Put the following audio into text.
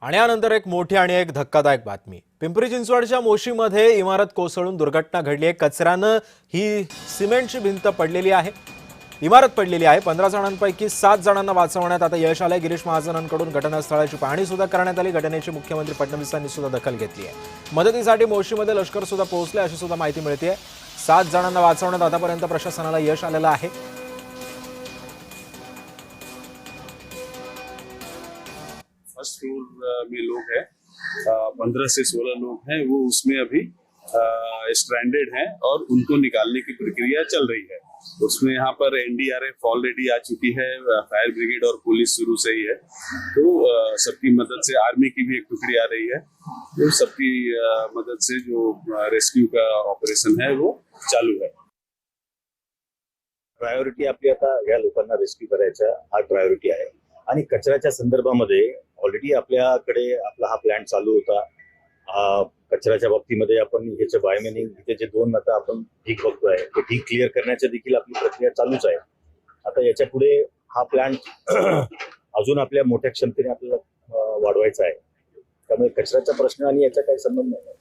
आणि यानंतर एक मोठी आणि एक धक्कादायक बातमी। पिंपरी चिंचवडच्या मोशीमध्ये इमारत कोसळून दुर्घटना घडली आहे। कचऱ्याने ही सिमेंटची भिंत पडलेली आहे, इमारत पडलेली आहे। 15 जणांपैकी 7 जणांना वाचवण्यात आता यश आले। गिरीश महाजनांकडून घटनास्थळाची पाहणी सुद्धा करण्यात आली। घटनेची मुख्यमंत्री फडणवीसांनी सुद्धा दखल घेतली आहे। मदतीसाठी मोशीमध्ये लष्कर सुद्धा पोहोचले अशी सुद्धा माहिती मिळते। 7 जणांना वाचवण्यात आतापर्यंत प्रशासनाला यश आलेलं आहे। फर्स्ट फ्लोर में लोग हैं, 15 से 16 लोग हैं, वो उसमें अभी स्ट्रैंडेड हैं और उनको निकालने की प्रक्रिया चल रही है। उसमें यहाँ पर एनडीआरएफ ऑलरेडी आ चुकी है, फायर ब्रिगेड और पुलिस शुरू से ही है। तो सबकी मदद से आर्मी की भी एक टुकड़ी आ रही है। तो सबकी मदद से जो रेस्क्यू का ऑपरेशन है वो चालू है। प्रायोरिटी आपली आता या लोकांना रेस्क्यू करायचा हा प्रायोरिटी आहे। आणि कचऱ्याच्या संदर्भामध्ये ऑलरेडी आपल्याकडे आपला हा प्लॅन चालू होता। कचऱ्याच्या बाबतीमध्ये आपण ह्याचे बायमेनिंग इथे जे 2 आता आपण ढीक बघतोय ते ढीक क्लिअर करण्याची देखील आपली प्रक्रिया चालूच आहे। आता याच्या पुढे हा प्लॅन अजून आपल्या मोठ्या क्षमतेने आपल्याला वाढवायचा आहे। त्यामुळे कचऱ्याचा प्रश्न आणि याचा काही संबंध नाही।